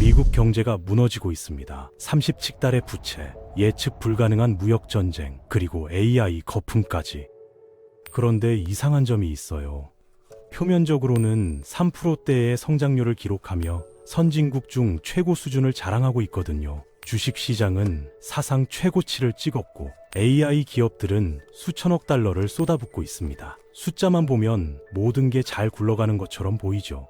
미국 경제가 무너지고 있습니다. 30칙달의 부채, 예측 불가능한 무역전쟁, 그리고 AI 거품까지. 그런데 이상한 점이 있어요. 표면적으로는 3%대의 성장률을 기록하며 선진국 중 최고 수준을 자랑하고 있거든요. 주식시장은 사상 최고치를 찍었고 AI 기업들은 수천억 달러를 쏟아붓고 있습니다. 숫자만 보면 모든 게 잘 굴러가는 것처럼 보이죠.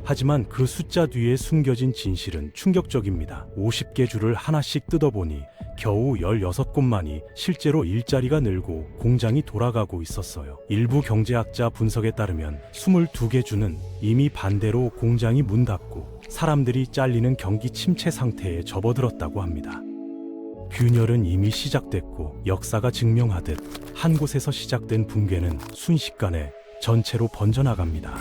하지만 그 숫자 뒤에 숨겨진 진실은 충격적입니다. 50개 주를 하나씩 뜯어보니 겨우 16곳만이 실제로 일자리가 늘고 공장이 돌아가고 있었어요. 일부 경제학자 분석에 따르면 22개 주는 이미 반대로 공장이 문 닫고 사람들이 잘리는 경기 침체 상태에 접어들었다고 합니다. 균열은 이미 시작됐고 역사가 증명하듯 한 곳에서 시작된 붕괴는 순식간에 전체로 번져나갑니다.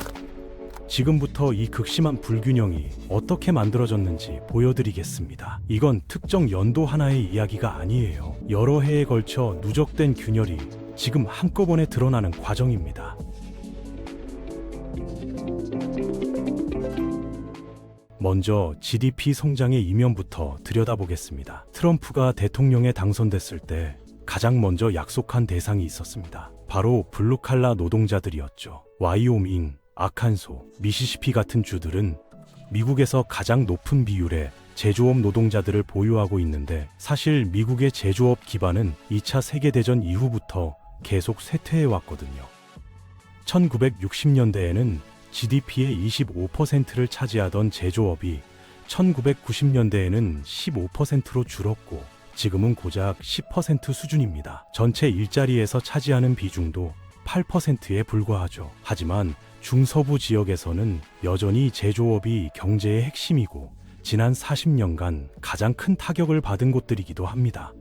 지금부터 이 극심한 불균형이 어떻게 만들어졌는지 보여드리겠습니다. 이건 특정 연도 하나의 이야기가 아니에요. 여러 해에 걸쳐 누적된 균열이 지금 한꺼번에 드러나는 과정입니다. 먼저 GDP 성장의 이면부터 들여다보겠습니다. 트럼프가 대통령에 당선됐을 때 가장 먼저 약속한 대상이 있었습니다. 바로 블루칼라 노동자들이었죠. 와이오밍, 아칸소, 미시시피 같은 주들은 미국에서 가장 높은 비율의 제조업 노동자들을 보유하고 있는데 사실 미국의 제조업 기반은 2차 세계대전 이후부터 계속 쇠퇴해 왔거든요. 1960년대에는 GDP의 25%를 차지하던 제조업이 1990년대에는 15%로 줄었고 지금은 고작 10% 수준입니다. 전체 일자리에서 차지하는 비중도 8%에 불과하죠. 하지만 중서부 지역에서는 여전히 제조업이 경제의 핵심이고 지난 40년간 가장 큰 타격을 받은 곳들이기도 합니다.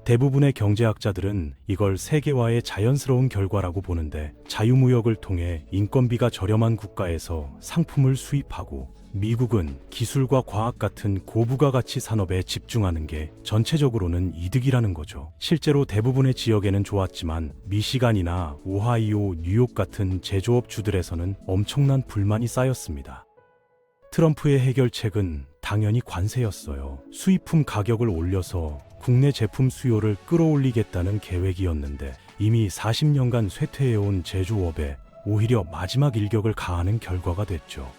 대부분의 경제학자들은 이걸 세계화의 자연스러운 결과라고 보는데 자유무역을 통해 인건비가 저렴한 국가에서 상품을 수입하고 미국은 기술과 과학 같은 고부가가치 산업에 집중하는 게 전체적으로는 이득이라는 거죠. 실제로 대부분의 지역에는 좋았지만 미시간이나 오하이오, 뉴욕 같은 제조업주들에서는 엄청난 불만이 쌓였습니다. 트럼프의 해결책은 당연히 관세였어요. 수입품 가격을 올려서 국내 제품 수요를 끌어올리겠다는 계획이었는데 이미 40년간 쇠퇴해온 제조업에 오히려 마지막 일격을 가하는 결과가 됐죠.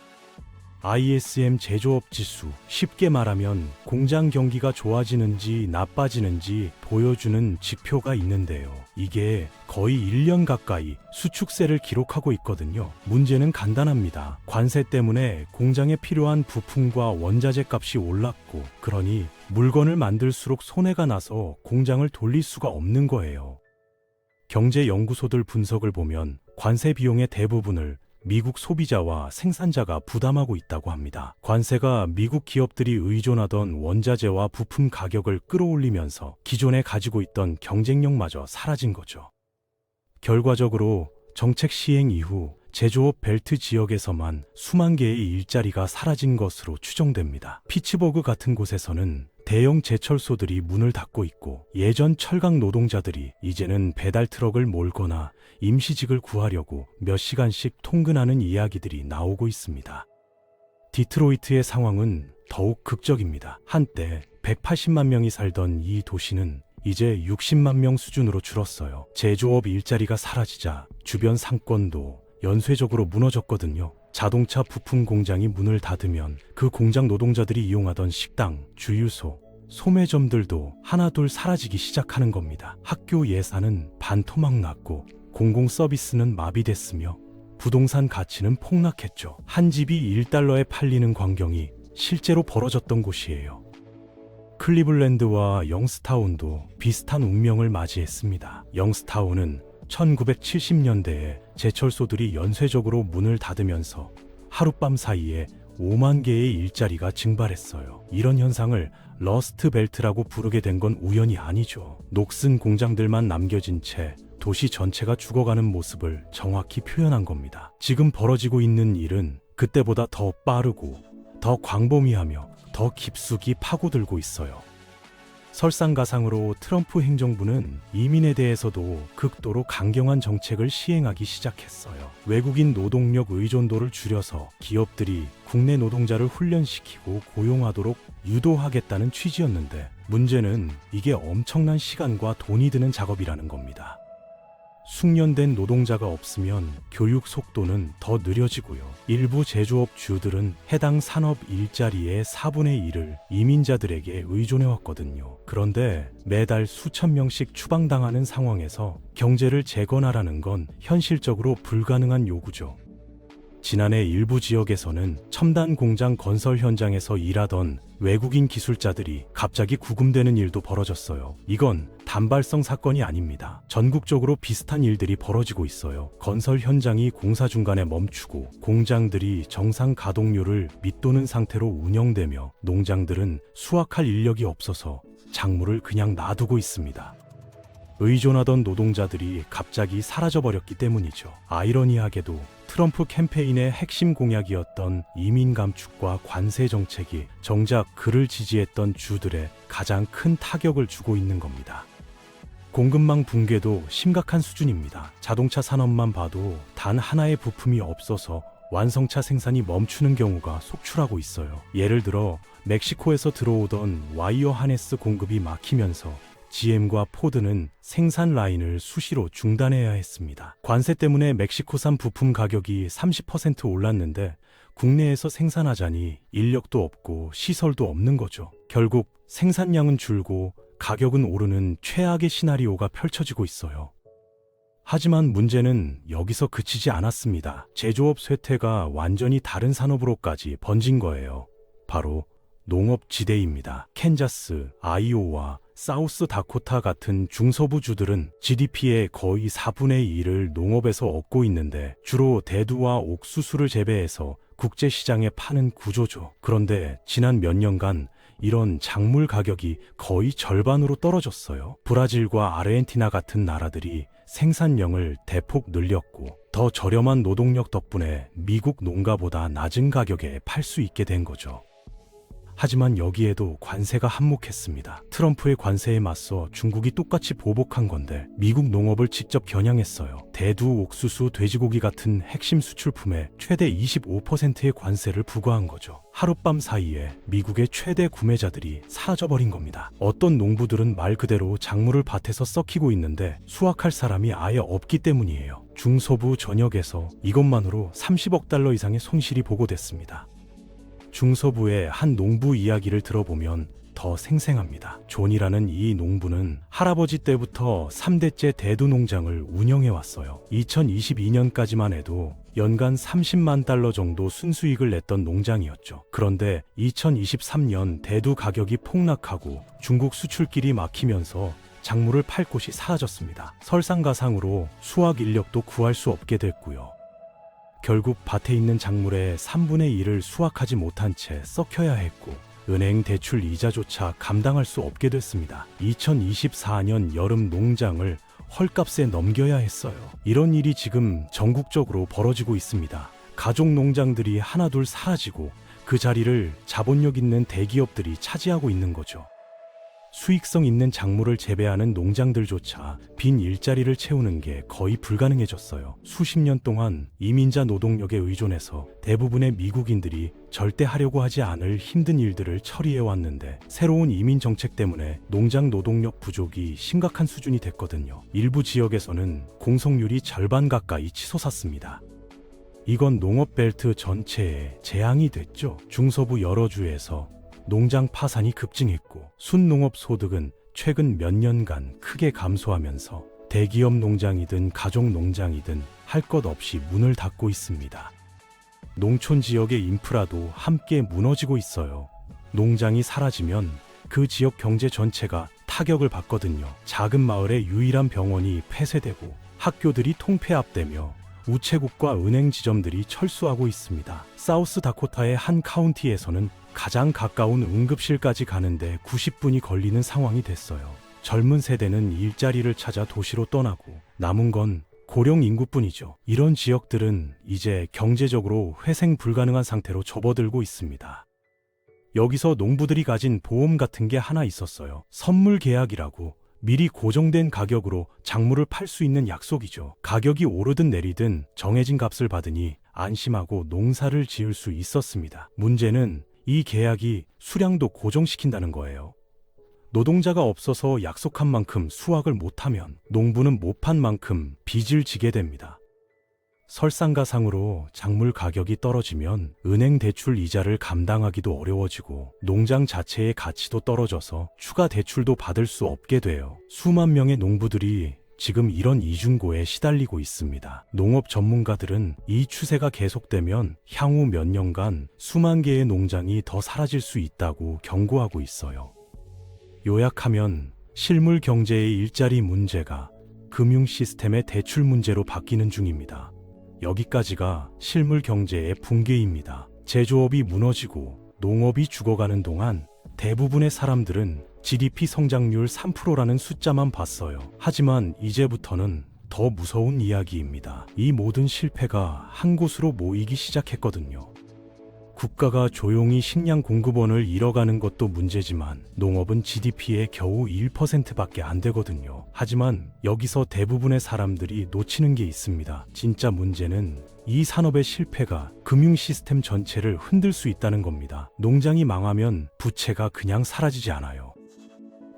ISM 제조업 지수, 쉽게 말하면 공장 경기가 좋아지는지 나빠지는지 보여주는 지표가 있는데요. 이게 거의 1년 가까이 수축세를 기록하고 있거든요. 문제는 간단합니다. 관세 때문에 공장에 필요한 부품과 원자재 값이 올랐고, 그러니 물건을 만들수록 손해가 나서 공장을 돌릴 수가 없는 거예요. 경제연구소들 분석을 보면 관세 비용의 대부분을 미국 소비자와 생산자가 부담하고 있다고 합니다. 관세가 미국 기업들이 의존하던 원자재와 부품 가격을 끌어올리면서 기존에 가지고 있던 경쟁력마저 사라진 거죠. 결과적으로 정책 시행 이후 제조업 벨트 지역에서만 수만 개의 일자리가 사라진 것으로 추정됩니다. 피츠버그 같은 곳에서는 대형 제철소들이 문을 닫고 있고 예전 철강 노동자들이 이제는 배달 트럭을 몰거나 임시직을 구하려고 몇 시간씩 통근하는 이야기들이 나오고 있습니다. 디트로이트의 상황은 더욱 극적입니다. 한때 180만 명이 살던 이 도시는 이제 60만 명 수준으로 줄었어요. 제조업 일자리가 사라지자 주변 상권도 연쇄적으로 무너졌거든요. 자동차 부품 공장이 문을 닫으면 그 공장 노동자들이 이용하던 식당, 주유소, 소매점들도 하나둘 사라지기 시작하는 겁니다. 학교 예산은 반토막 났고 공공 서비스는 마비됐으며 부동산 가치는 폭락했죠. 한 집이 1달러에 팔리는 광경이 실제로 벌어졌던 곳이에요. 클리블랜드와 영스타운도 비슷한 운명을 맞이했습니다. 영스타운은 1970년대에 제철소들이 연쇄적으로 문을 닫으면서 하룻밤 사이에 5만 개의 일자리가 증발했어요. 이런 현상을 러스트 벨트라고 부르게 된 건 우연이 아니죠. 녹슨 공장들만 남겨진 채 도시 전체가 죽어가는 모습을 정확히 표현한 겁니다. 지금 벌어지고 있는 일은 그때보다 더 빠르고 더 광범위하며 더 깊숙이 파고들고 있어요. 설상가상으로 트럼프 행정부는 이민에 대해서도 극도로 강경한 정책을 시행하기 시작했어요. 외국인 노동력 의존도를 줄여서 기업들이 국내 노동자를 훈련시키고 고용하도록 유도하겠다는 취지였는데, 문제는 이게 엄청난 시간과 돈이 드는 작업이라는 겁니다. 숙련된 노동자가 없으면 교육 속도는 더 느려지고요. 일부 제조업주들은 해당 산업 일자리의 4분의 1을 이민자들에게 의존해왔거든요. 그런데 매달 수천 명씩 추방당하는 상황에서 경제를 재건하라는 건 현실적으로 불가능한 요구죠. 지난해 일부 지역에서는 첨단 공장 건설 현장에서 일하던 외국인 기술자들이 갑자기 구금되는 일도 벌어졌어요. 이건 단발성 사건이 아닙니다. 전국적으로 비슷한 일들이 벌어지고 있어요. 건설 현장이 공사 중간에 멈추고 공장들이 정상 가동률을 밑도는 상태로 운영되며 농장들은 수확할 인력이 없어서 작물을 그냥 놔두고 있습니다. 의존하던 노동자들이 갑자기 사라져버렸기 때문이죠. 아이러니하게도 트럼프 캠페인의 핵심 공약이었던 이민 감축과 관세 정책이 정작 그를 지지했던 주들의 가장 큰 타격을 주고 있는 겁니다. 공급망 붕괴도 심각한 수준입니다. 자동차 산업만 봐도 단 하나의 부품이 없어서 완성차 생산이 멈추는 경우가 속출하고 있어요. 예를 들어 멕시코에서 들어오던 와이어 하네스 공급이 막히면서 GM과 포드는 생산 라인을 수시로 중단해야 했습니다. 관세 때문에 멕시코산 부품 가격이 30% 올랐는데 국내에서 생산하자니 인력도 없고 시설도 없는 거죠. 결국 생산량은 줄고 가격은 오르는 최악의 시나리오가 펼쳐지고 있어요. 하지만 문제는 여기서 그치지 않았습니다. 제조업 쇠퇴가 완전히 다른 산업으로까지 번진 거예요. 바로 농업 지대입니다. 캔자스, 아이오와 사우스 다코타 같은 중서부주들은 GDP의 거의 4분의 1을 농업에서 얻고 있는데 주로 대두와 옥수수를 재배해서 국제시장에 파는 구조죠. 그런데 지난 몇 년간 이런 작물 가격이 거의 절반으로 떨어졌어요. 브라질과 아르헨티나 같은 나라들이 생산량을 대폭 늘렸고 더 저렴한 노동력 덕분에 미국 농가보다 낮은 가격에 팔 수 있게 된 거죠. 하지만 여기에도 관세가 한몫했습니다. 트럼프의 관세에 맞서 중국이 똑같이 보복한 건데 미국 농업을 직접 겨냥했어요. 대두, 옥수수, 돼지고기 같은 핵심 수출품에 최대 25%의 관세를 부과한 거죠. 하룻밤 사이에 미국의 최대 구매자들이 사라져버린 겁니다. 어떤 농부들은 말 그대로 작물을 밭에서 썩히고 있는데 수확할 사람이 아예 없기 때문이에요. 중서부 전역에서 이것만으로 30억 달러 이상의 손실이 보고됐습니다. 중서부의 한 농부 이야기를 들어보면 더 생생합니다. 존이라는 이 농부는 할아버지 때부터 3대째 대두 농장을 운영해왔어요. 2022년까지만 해도 연간 30만 달러 정도 순수익을 냈던 농장이었죠. 그런데 2023년 대두 가격이 폭락하고 중국 수출길이 막히면서 작물을 팔 곳이 사라졌습니다. 설상가상으로 수확 인력도 구할 수 없게 됐고요. 결국 밭에 있는 작물의 3분의 1을 수확하지 못한 채 썩혀야 했고 은행 대출 이자조차 감당할 수 없게 됐습니다. 2024년 여름 농장을 헐값에 넘겨야 했어요. 이런 일이 지금 전국적으로 벌어지고 있습니다. 가족 농장들이 하나둘 사라지고 그 자리를 자본력 있는 대기업들이 차지하고 있는 거죠. 수익성 있는 작물을 재배하는 농장들조차 빈 일자리를 채우는 게 거의 불가능해졌어요. 수십 년 동안 이민자 노동력에 의존해서 대부분의 미국인들이 절대 하려고 하지 않을 힘든 일들을 처리해왔는데 새로운 이민 정책 때문에 농장 노동력 부족이 심각한 수준이 됐거든요. 일부 지역에서는 공석률이 절반 가까이 치솟았습니다. 이건 농업벨트 전체에 재앙이 됐죠. 중서부 여러 주에서 농장 파산이 급증했고 순농업 소득은 최근 몇 년간 크게 감소하면서 대기업 농장이든 가족 농장이든 할 것 없이 문을 닫고 있습니다. 농촌 지역의 인프라도 함께 무너지고 있어요. 농장이 사라지면 그 지역 경제 전체가 타격을 받거든요. 작은 마을의 유일한 병원이 폐쇄되고 학교들이 통폐합되며 우체국과 은행 지점들이 철수하고 있습니다. 사우스 다코타의 한 카운티에서는 가장 가까운 응급실까지 가는데 90분이 걸리는 상황이 됐어요. 젊은 세대는 일자리를 찾아 도시로 떠나고 남은 건 고령 인구뿐이죠. 이런 지역들은 이제 경제적으로 회생 불가능한 상태로 접어들고 있습니다. 여기서 농부들이 가진 보험 같은 게 하나 있었어요. 선물 계약이라고 미리 고정된 가격으로 작물을 팔 수 있는 약속이죠. 가격이 오르든 내리든 정해진 값을 받으니 안심하고 농사를 지을 수 있었습니다. 문제는 이 계약이 수량도 고정시킨다는 거예요. 노동자가 없어서 약속한 만큼 수확을 못하면 농부는 못 판 만큼 빚을 지게 됩니다. 설상가상으로 작물 가격이 떨어지면 은행 대출 이자를 감당하기도 어려워지고 농장 자체의 가치도 떨어져서 추가 대출도 받을 수 없게 돼요. 수만 명의 농부들이 지금 이런 이중고에 시달리고 있습니다. 농업 전문가들은 이 추세가 계속되면 향후 몇 년간 수만 개의 농장이 더 사라질 수 있다고 경고하고 있어요. 요약하면 실물 경제의 일자리 문제가 금융 시스템의 대출 문제로 바뀌는 중입니다. 여기까지가 실물 경제의 붕괴입니다. 제조업이 무너지고 농업이 죽어가는 동안 대부분의 사람들은 GDP 성장률 3%라는 숫자만 봤어요. 하지만 이제부터는 더 무서운 이야기입니다. 이 모든 실패가 한 곳으로 모이기 시작했거든요. 국가가 조용히 식량 공급원을 잃어가는 것도 문제지만 농업은 GDP의 겨우 1%밖에 안 되거든요. 하지만 여기서 대부분의 사람들이 놓치는 게 있습니다. 진짜 문제는 이 산업의 실패가 금융 시스템 전체를 흔들 수 있다는 겁니다. 농장이 망하면 부채가 그냥 사라지지 않아요.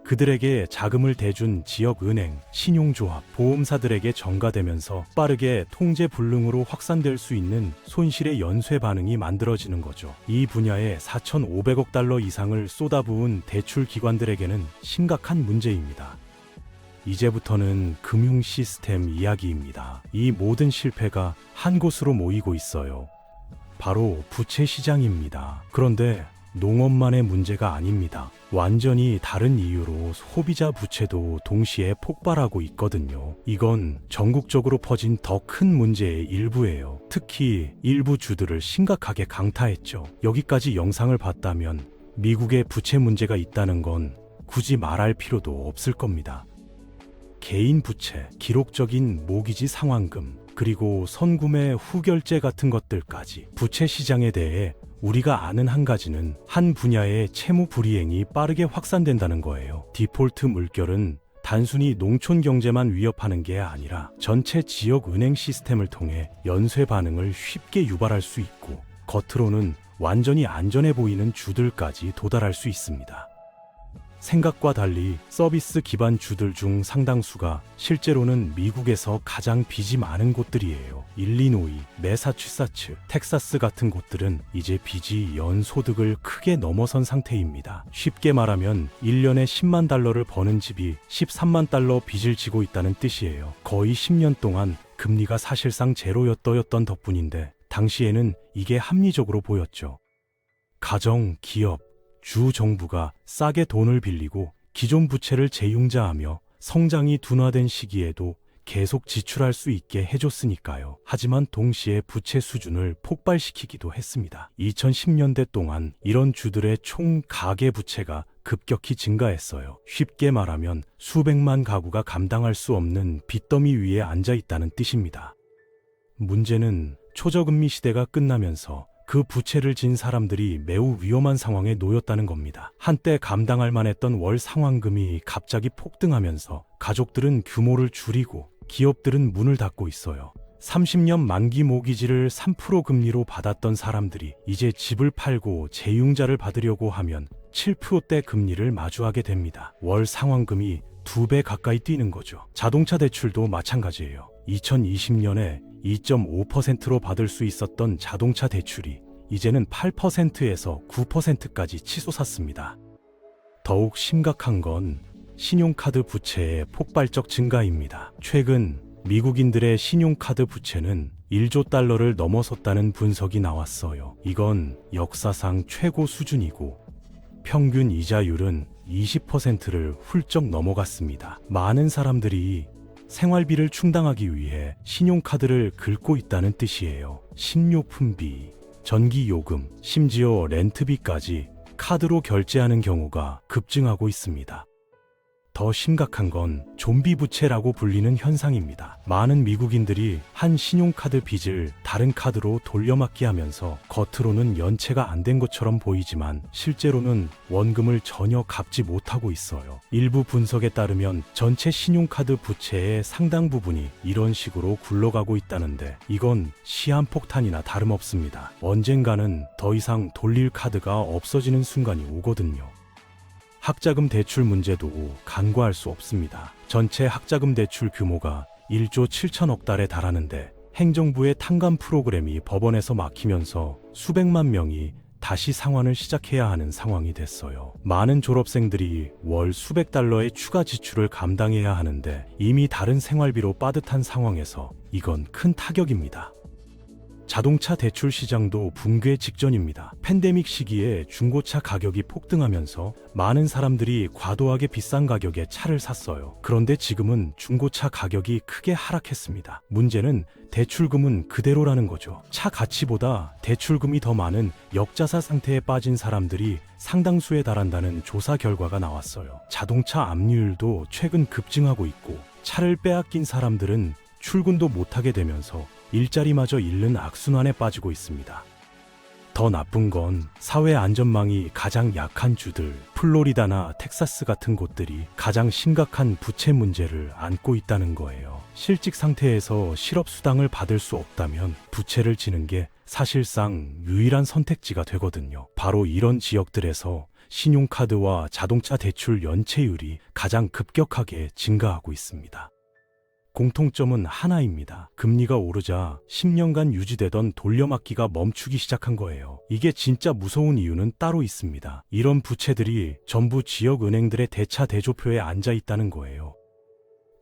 그들에게 자금을 대준 지역은행, 신용조합, 보험사들에게 전가되면서 빠르게 통제불능으로 확산될 수 있는 손실의 연쇄 반응이 만들어지는 거죠. 이 분야에 4,500억 달러 이상을 쏟아부은 대출 기관들에게는 심각한 문제입니다. 이제부터는 금융 시스템 이야기입니다. 이 모든 실패가 한 곳으로 모이고 있어요. 바로 부채 시장입니다. 그런데 농업만의 문제가 아닙니다. 완전히 다른 이유로 소비자 부채도 동시에 폭발하고 있거든요. 이건 전국적으로 퍼진 더 큰 문제의 일부예요. 특히 일부 주들을 심각하게 강타했죠. 여기까지 영상을 봤다면 미국에 부채 문제가 있다는 건 굳이 말할 필요도 없을 겁니다. 개인 부채, 기록적인 모기지 상환금, 그리고 선구매 후결제 같은 것들까지 부채 시장에 대해 우리가 아는 한 가지는 한 분야의 채무 불이행이 빠르게 확산된다는 거예요. 디폴트 물결은 단순히 농촌 경제만 위협하는 게 아니라 전체 지역 은행 시스템을 통해 연쇄 반응을 쉽게 유발할 수 있고 겉으로는 완전히 안전해 보이는 주들까지 도달할 수 있습니다. 생각과 달리 서비스 기반 주들 중 상당수가 실제로는 미국에서 가장 빚이 많은 곳들이에요. 일리노이, 매사추세츠, 텍사스 같은 곳들은 이제 빚이 연소득을 크게 넘어선 상태입니다. 쉽게 말하면 1년에 10만 달러를 버는 집이 13만 달러 빚을 지고 있다는 뜻이에요. 거의 10년 동안 금리가 사실상 제로였던 덕분인데 당시에는 이게 합리적으로 보였죠. 가정, 기업, 주 정부가 싸게 돈을 빌리고 기존 부채를 재융자하며 성장이 둔화된 시기에도 계속 지출할 수 있게 해줬으니까요. 하지만 동시에 부채 수준을 폭발시키기도 했습니다. 2010년대 동안 이런 주들의 총 가계 부채가 급격히 증가했어요. 쉽게 말하면 수백만 가구가 감당할 수 없는 빚더미 위에 앉아 있다는 뜻입니다. 문제는 초저금리 시대가 끝나면서 그 부채를 진 사람들이 매우 위험한 상황에 놓였다는 겁니다. 한때 감당할 만했던 월 상환금이 갑자기 폭등하면서 가족들은 규모를 줄이고 기업들은 문을 닫고 있어요. 30년 만기 모기지를 3% 금리로 받았던 사람들이 이제 집을 팔고 재융자를 받으려고 하면 7%대 금리를 마주하게 됩니다. 월 상환금이 2배 가까이 뛰는 거죠. 자동차 대출도 마찬가지예요. 2020년에 2.5%로 받을 수 있었던 자동차 대출이 이제는 8%에서 9%까지 치솟았습니다. 더욱 심각한 건 신용카드 부채의 폭발적 증가입니다. 최근 미국인들의 신용카드 부채는 1조 달러를 넘어섰다는 분석이 나왔어요. 이건 역사상 최고 수준이고 평균 이자율은 20%를 훌쩍 넘어갔습니다. 많은 사람들이 생활비를 충당하기 위해 신용카드를 긁고 있다는 뜻이에요. 식료품비, 전기요금, 심지어 렌트비까지 카드로 결제하는 경우가 급증하고 있습니다. 더 심각한 건 좀비 부채라고 불리는 현상입니다. 많은 미국인들이 한 신용카드 빚을 다른 카드로 돌려막기 하면서 겉으로는 연체가 안 된 것처럼 보이지만 실제로는 원금을 전혀 갚지 못하고 있어요. 일부 분석에 따르면 전체 신용카드 부채의 상당 부분이 이런 식으로 굴러가고 있다는데 이건 시한폭탄이나 다름없습니다. 언젠가는 더 이상 돌릴 카드가 없어지는 순간이 오거든요. 학자금 대출 문제도 간과할 수 없습니다. 전체 학자금 대출 규모가 1조 7천억 달에 달하는데 행정부의 탕감 프로그램이 법원에서 막히면서 수백만 명이 다시 상환을 시작해야 하는 상황이 됐어요. 많은 졸업생들이 월 수백 달러의 추가 지출을 감당해야 하는데 이미 다른 생활비로 빠듯한 상황에서 이건 큰 타격입니다. 자동차 대출 시장도 붕괴 직전입니다. 팬데믹 시기에 중고차 가격이 폭등하면서 많은 사람들이 과도하게 비싼 가격에 차를 샀어요. 그런데 지금은 중고차 가격이 크게 하락했습니다. 문제는 대출금은 그대로라는 거죠. 차 가치보다 대출금이 더 많은 역자사 상태에 빠진 사람들이 상당수에 달한다는 조사 결과가 나왔어요. 자동차 압류율도 최근 급증하고 있고 차를 빼앗긴 사람들은 출근도 못하게 되면서 일자리마저 잃는 악순환에 빠지고 있습니다. 더 나쁜 건 사회 안전망이 가장 약한 주들, 플로리다나 텍사스 같은 곳들이 가장 심각한 부채 문제를 안고 있다는 거예요. 실직 상태에서 실업수당을 받을 수 없다면 부채를 지는 게 사실상 유일한 선택지가 되거든요. 바로 이런 지역들에서 신용카드와 자동차 대출 연체율이 가장 급격하게 증가하고 있습니다. 공통점은 하나입니다. 금리가 오르자 10년간 유지되던 돌려막기가 멈추기 시작한 거예요. 이게 진짜 무서운 이유는 따로 있습니다. 이런 부채들이 전부 지역은행들의 대차 대조표에 앉아 있다는 거예요.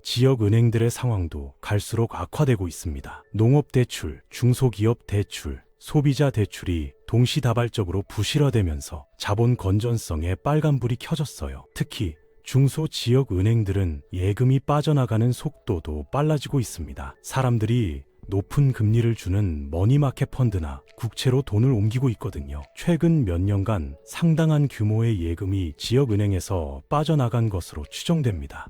지역은행들의 상황도 갈수록 악화되고 있습니다. 농업대출, 중소기업 대출, 소비자 대출이 동시다발적으로 부실화되면서 자본 건전성에 빨간불이 켜졌어요. 특히 중소 지역 은행들은 예금이 빠져나가는 속도도 빨라지고 있습니다. 사람들이 높은 금리를 주는 머니마켓 펀드나 국채로 돈을 옮기고 있거든요. 최근 몇 년간 상당한 규모의 예금이 지역 은행에서 빠져나간 것으로 추정됩니다.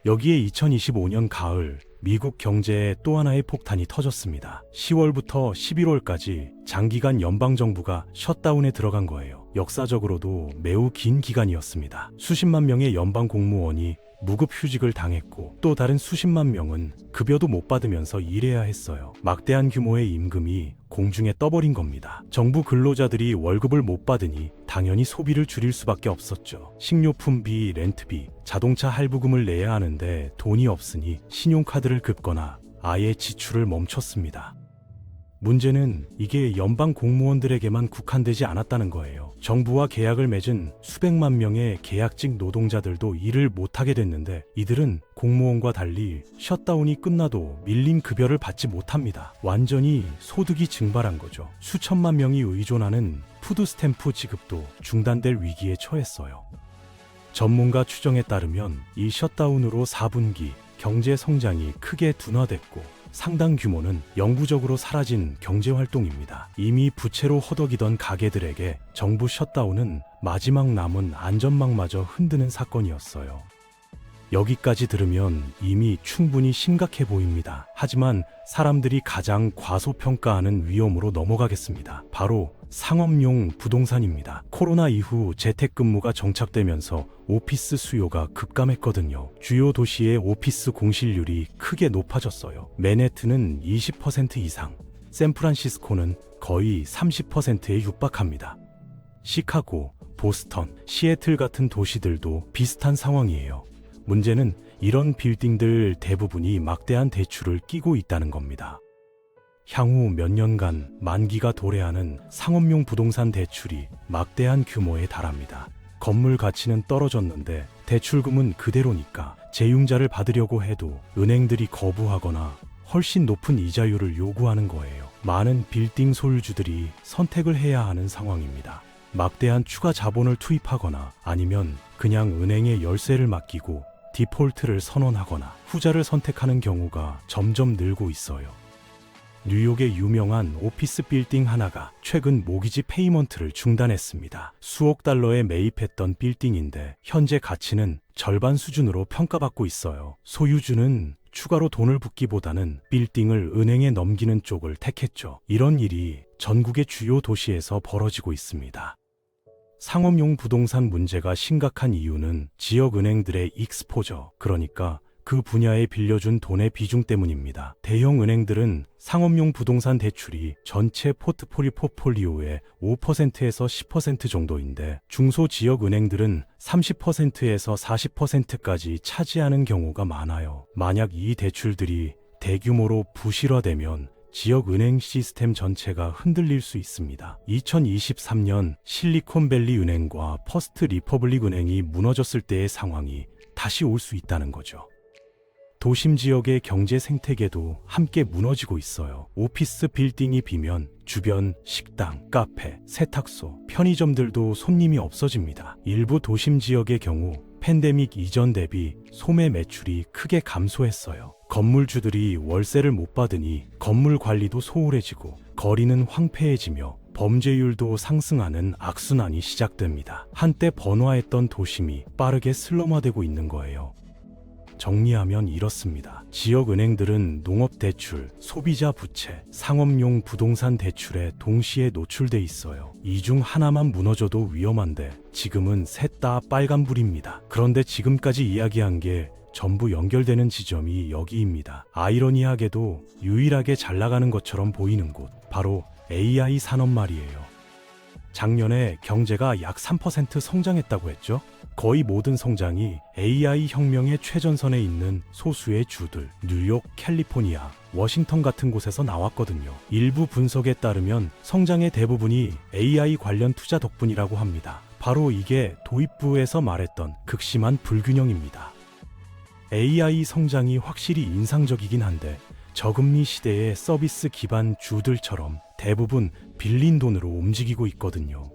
여기에 2025년 가을 미국 경제에 또 하나의 폭탄이 터졌습니다. 10월부터 11월까지 장기간 연방정부가 셧다운에 들어간 거예요. 역사적으로도 매우 긴 기간이었습니다. 수십만 명의 연방 공무원이 무급 휴직을 당했고 또 다른 수십만 명은 급여도 못 받으면서 일해야 했어요. 막대한 규모의 임금이 공중에 떠버린 겁니다. 정부 근로자들이 월급을 못 받으니 당연히 소비를 줄일 수밖에 없었죠. 식료품비, 렌트비, 자동차 할부금을 내야 하는데 돈이 없으니 신용카드를 긁거나 아예 지출을 멈췄습니다. 문제는 이게 연방 공무원들에게만 국한되지 않았다는 거예요. 정부와 계약을 맺은 수백만 명의 계약직 노동자들도 일을 못하게 됐는데 이들은 공무원과 달리 셧다운이 끝나도 밀린 급여를 받지 못합니다. 완전히 소득이 증발한 거죠. 수천만 명이 의존하는 푸드스탬프 지급도 중단될 위기에 처했어요. 전문가 추정에 따르면 이 셧다운으로 4분기 경제 성장이 크게 둔화됐고 상당 규모는 영구적으로 사라진 경제활동입니다. 이미 부채로 허덕이던 가게들에게 정부 셧다운은 마지막 남은 안전망마저 흔드는 사건이었어요. 여기까지 들으면 이미 충분히 심각해 보입니다. 하지만 사람들이 가장 과소평가하는 위험으로 넘어가겠습니다. 바로 상업용 부동산입니다. 코로나 이후 재택근무가 정착되면서 오피스 수요가 급감했거든요. 주요 도시의 오피스 공실률이 크게 높아졌어요. 맨해튼은 20% 이상, 샌프란시스코는 거의 30%에 육박합니다. 시카고, 보스턴, 시애틀 같은 도시들도 비슷한 상황이에요. 문제는 이런 빌딩들 대부분이 막대한 대출을 끼고 있다는 겁니다. 향후 몇 년간 만기가 도래하는 상업용 부동산 대출이 막대한 규모에 달합니다. 건물 가치는 떨어졌는데 대출금은 그대로니까 재융자를 받으려고 해도 은행들이 거부하거나 훨씬 높은 이자율을 요구하는 거예요. 많은 빌딩 소유주들이 선택을 해야 하는 상황입니다. 막대한 추가 자본을 투입하거나 아니면 그냥 은행에 열쇠를 맡기고 디폴트를 선언하거나 후자를 선택하는 경우가 점점 늘고 있어요. 뉴욕의 유명한 오피스 빌딩 하나가 최근 모기지 페이먼트를 중단했습니다. 수억 달러에 매입했던 빌딩인데 현재 가치는 절반 수준으로 평가받고 있어요. 소유주는 추가로 돈을 붓기보다는 빌딩을 은행에 넘기는 쪽을 택했죠. 이런 일이 전국의 주요 도시에서 벌어지고 있습니다. 상업용 부동산 문제가 심각한 이유는 지역 은행들의 익스포저, 그러니까 그 분야에 빌려준 돈의 비중 때문입니다. 대형 은행들은 상업용 부동산 대출이 전체 포트폴리오의 5%에서 10% 정도인데 중소 지역 은행들은 30%에서 40%까지 차지하는 경우가 많아요. 만약 이 대출들이 대규모로 부실화되면 지역 은행 시스템 전체가 흔들릴 수 있습니다. 2023년 실리콘밸리 은행과 퍼스트 리퍼블릭 은행이 무너졌을 때의 상황이 다시 올 수 있다는 거죠. 도심 지역의 경제 생태계도 함께 무너지고 있어요. 오피스 빌딩이 비면 주변 식당, 카페, 세탁소, 편의점들도 손님이 없어집니다. 일부 도심 지역의 경우 팬데믹 이전 대비 소매 매출이 크게 감소했어요. 건물주들이 월세를 못 받으니 건물 관리도 소홀해지고 거리는 황폐해지며 범죄율도 상승하는 악순환이 시작됩니다. 한때 번화했던 도심이 빠르게 슬럼화되고 있는 거예요. 정리하면 이렇습니다. 지역 은행들은 농업 대출, 소비자 부채, 상업용 부동산 대출에 동시에 노출돼 있어요. 이 중 하나만 무너져도 위험한데 지금은 셋 다 빨간불입니다. 그런데 지금까지 이야기한 게 전부 연결되는 지점이 여기입니다. 아이러니하게도 유일하게 잘 나가는 것처럼 보이는 곳, 바로 AI 산업 말이에요. 작년에 경제가 약 3% 성장했다고 했죠? 거의 모든 성장이 AI 혁명의 최전선에 있는 소수의 주들, 뉴욕, 캘리포니아, 워싱턴 같은 곳에서 나왔거든요. 일부 분석에 따르면 성장의 대부분이 AI 관련 투자 덕분이라고 합니다. 바로 이게 도입부에서 말했던 극심한 불균형입니다. AI 성장이 확실히 인상적이긴 한데 저금리 시대의 서비스 기반 주들처럼 대부분 빌린 돈으로 움직이고 있거든요.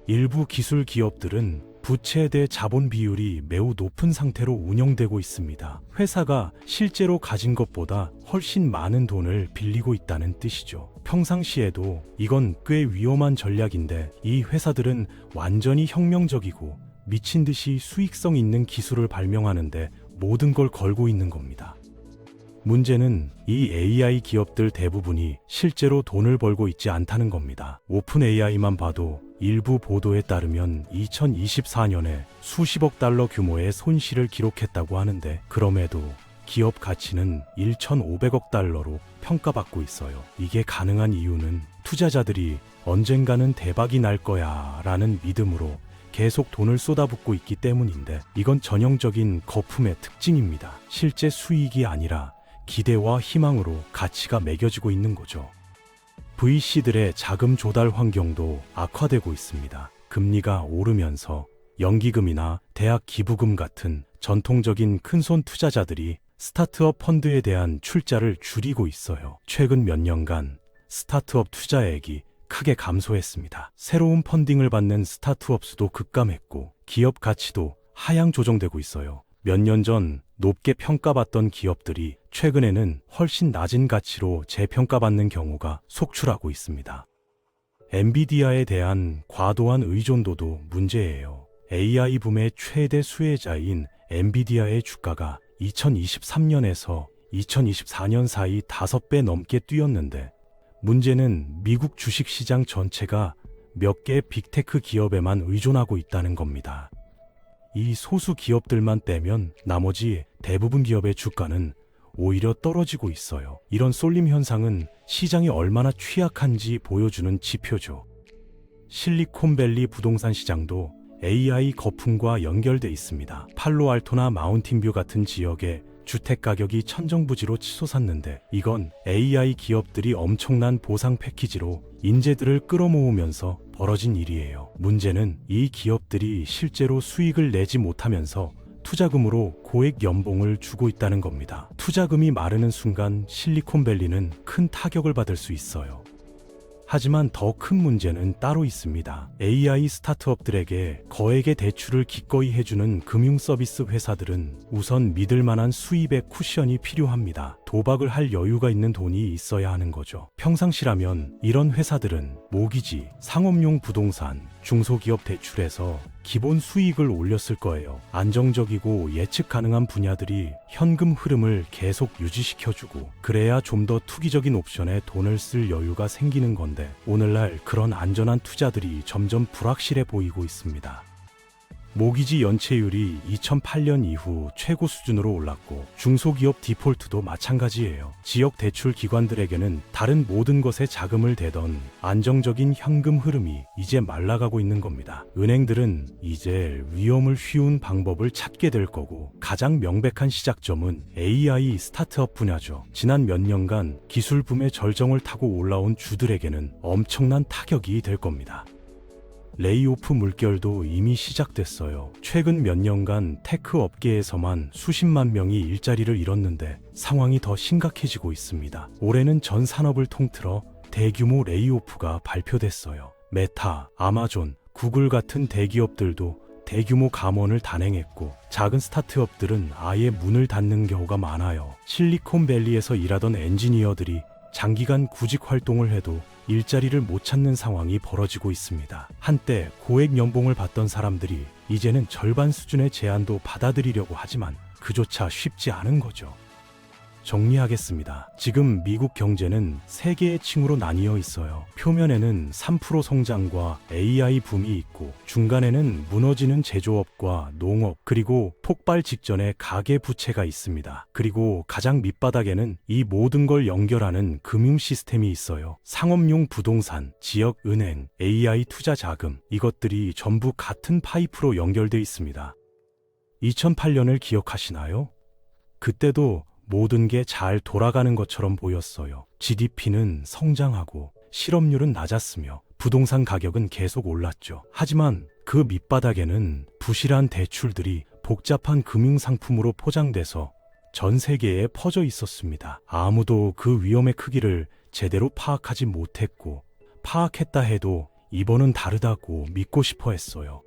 일부 기술 기업들은 부채 대 자본 비율이 매우 높은 상태로 운영되고 있습니다. 회사가 실제로 가진 것보다 훨씬 많은 돈을 빌리고 있다는 뜻이죠. 평상시에도 이건 꽤 위험한 전략인데 이 회사들은 완전히 혁명적이고 미친 듯이 수익성 있는 기술을 발명하는데 모든 걸 걸고 있는 겁니다. 문제는 이 AI 기업들 대부분이 실제로 돈을 벌고 있지 않다는 겁니다. 오픈 AI만 봐도 일부 보도에 따르면 2024년에 수십억 달러 규모의 손실을 기록했다고 하는데 그럼에도 기업 가치는 1,500억 달러로 평가받고 있어요. 이게 가능한 이유는 투자자들이 언젠가는 대박이 날 거야 라는 믿음으로 계속 돈을 쏟아붓고 있기 때문인데 이건 전형적인 거품의 특징입니다. 실제 수익이 아니라 기대와 희망으로 가치가 매겨지고 있는 거죠. VC들의 자금 조달 환경도 악화되고 있습니다. 금리가 오르면서 연기금이나 대학 기부금 같은 전통적인 큰손 투자자들이 스타트업 펀드에 대한 출자를 줄이고 있어요. 최근 몇 년간 스타트업 투자액이 크게 감소했습니다. 새로운 펀딩을 받는 스타트업 수도 급감했고 기업 가치도 하향 조정되고 있어요. 몇 년 전 높게 평가받던 기업들이 최근에는 훨씬 낮은 가치로 재평가받는 경우가 속출하고 있습니다. 엔비디아에 대한 과도한 의존도도 문제예요. AI 붐의 최대 수혜자인 엔비디아의 주가가 2023년에서 2024년 사이 5배 넘게 뛰었는데 문제는 미국 주식시장 전체가 몇 개 빅테크 기업에만 의존하고 있다는 겁니다. 이 소수 기업들만 빼면 나머지 대부분 기업의 주가는 오히려 떨어지고 있어요. 이런 쏠림 현상은 시장이 얼마나 취약한지 보여주는 지표죠. 실리콘밸리 부동산 시장도 AI 거품과 연결돼 있습니다. 팔로알토나 마운틴뷰 같은 지역에 주택 가격이 천정부지로 치솟았는데 이건 AI 기업들이 엄청난 보상 패키지로 인재들을 끌어모으면서 벌어진 일이에요. 문제는 이 기업들이 실제로 수익을 내지 못하면서 투자금으로 고액 연봉을 주고 있다는 겁니다. 투자금이 마르는 순간 실리콘밸리는 큰 타격을 받을 수 있어요. 하지만 더 큰 문제는 따로 있습니다. AI 스타트업들에게 거액의 대출을 기꺼이 해주는 금융 서비스 회사들은 우선 믿을 만한 수입의 쿠션이 필요합니다. 도박을 할 여유가 있는 돈이 있어야 하는 거죠. 평상시라면 이런 회사들은 모기지, 상업용 부동산, 중소기업 대출에서 기본 수익을 올렸을 거예요. 안정적이고 예측 가능한 분야들이 현금 흐름을 계속 유지시켜주고, 그래야 좀 더 투기적인 옵션에 돈을 쓸 여유가 생기는 건데, 오늘날 그런 안전한 투자들이 점점 불확실해 보이고 있습니다. 모기지 연체율이 2008년 이후 최고 수준으로 올랐고, 중소기업 디폴트도 마찬가지예요. 지역 대출 기관들에게는 다른 모든 것에 자금을 대던 안정적인 현금 흐름이 이제 말라가고 있는 겁니다. 은행들은 이제 위험을 휘운 방법을 찾게 될 거고, 가장 명백한 시작점은 AI 스타트업 분야죠. 지난 몇 년간 기술 붐의 절정을 타고 올라온 주들에게는 엄청난 타격이 될 겁니다. 레이오프 물결도 이미 시작됐어요. 최근 몇 년간 테크 업계에서만 수십만 명이 일자리를 잃었는데 상황이 더 심각해지고 있습니다. 올해는 전 산업을 통틀어 대규모 레이오프가 발표됐어요. 메타, 아마존, 구글 같은 대기업들도 대규모 감원을 단행했고, 작은 스타트업들은 아예 문을 닫는 경우가 많아요. 실리콘밸리에서 일하던 엔지니어들이 장기간 구직 활동을 해도 일자리를 못 찾는 상황이 벌어지고 있습니다. 한때 고액 연봉을 받던 사람들이 이제는 절반 수준의 제안도 받아들이려고 하지만 그조차 쉽지 않은 거죠. 정리하겠습니다. 지금 미국 경제는 세 개의 층으로 나뉘어 있어요. 표면에는 3% 성장과 AI 붐이 있고, 중간에는 무너지는 제조업과 농업, 그리고 폭발 직전의 가계 부채가 있습니다. 그리고 가장 밑바닥에는 이 모든 걸 연결하는 금융 시스템이 있어요. 상업용 부동산, 지역 은행, AI 투자 자금, 이것들이 전부 같은 파이프로 연결돼 있습니다. 2008년을 기억하시나요? 그때도 모든 게 잘 돌아가는 것처럼 보였어요. GDP는 성장하고 실업률은 낮았으며 부동산 가격은 계속 올랐죠. 하지만 그 밑바닥에는 부실한 대출들이 복잡한 금융상품으로 포장돼서 전 세계에 퍼져 있었습니다. 아무도 그 위험의 크기를 제대로 파악하지 못했고, 파악했다 해도 이번은 다르다고 믿고 싶어 했어요.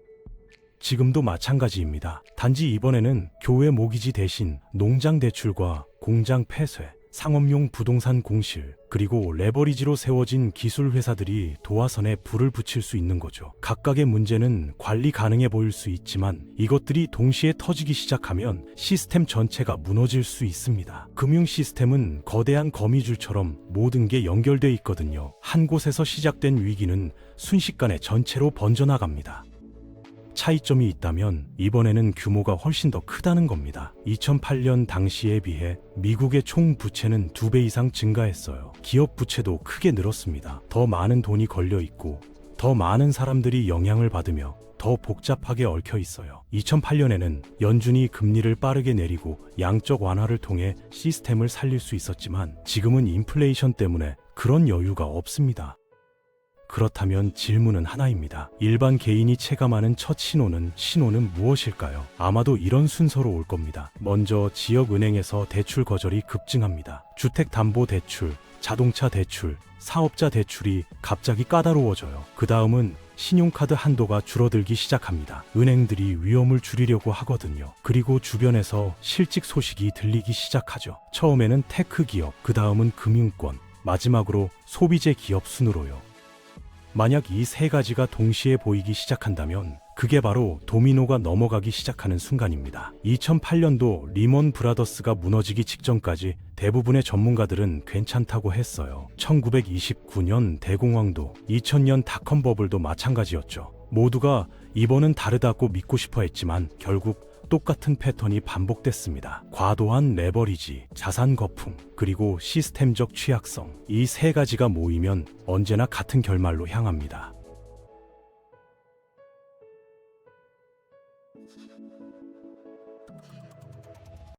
지금도 마찬가지입니다. 단지 이번에는 교외 모기지 대신 농장 대출과 공장 폐쇄, 상업용 부동산 공실, 그리고 레버리지로 세워진 기술 회사들이 도화선에 불을 붙일 수 있는 거죠. 각각의 문제는 관리 가능해 보일 수 있지만 이것들이 동시에 터지기 시작하면 시스템 전체가 무너질 수 있습니다. 금융 시스템은 거대한 거미줄처럼 모든 게 연결돼 있거든요. 한 곳에서 시작된 위기는 순식간에 전체로 번져나갑니다. 차이점이 있다면 이번에는 규모가 훨씬 더 크다는 겁니다. 2008년 당시에 비해 미국의 총 부채는 2배 이상 증가했어요. 기업 부채도 크게 늘었습니다. 더 많은 돈이 걸려 있고, 더 많은 사람들이 영향을 받으며 더 복잡하게 얽혀 있어요. 2008년에는 연준이 금리를 빠르게 내리고 양적 완화를 통해 시스템을 살릴 수 있었지만, 지금은 인플레이션 때문에 그런 여유가 없습니다. 그렇다면 질문은 하나입니다. 일반 개인이 체감하는 첫 신호는 무엇일까요? 아마도 이런 순서로 올 겁니다. 먼저 지역은행에서 대출 거절이 급증합니다. 주택담보대출, 자동차 대출, 사업자 대출이 갑자기 까다로워져요. 그 다음은 신용카드 한도가 줄어들기 시작합니다. 은행들이 위험을 줄이려고 하거든요. 그리고 주변에서 실직 소식이 들리기 시작하죠. 처음에는 테크 기업, 그 다음은 금융권, 마지막으로 소비재 기업 순으로요. 만약 이 세 가지가 동시에 보이기 시작한다면 그게 바로 도미노가 넘어가기 시작하는 순간입니다. 2008년도 리먼 브라더스가 무너지기 직전까지 대부분의 전문가들은 괜찮다고 했어요. 1929년 대공황도, 2000년 닷컴 버블도 마찬가지였죠. 모두가 이번은 다르다고 믿고 싶어 했지만 결국 똑같은 패턴이 반복됐습니다. 과도한 레버리지, 자산 거품, 그리고 시스템적 취약성, 이 세 가지가 모이면 언제나 같은 결말로 향합니다.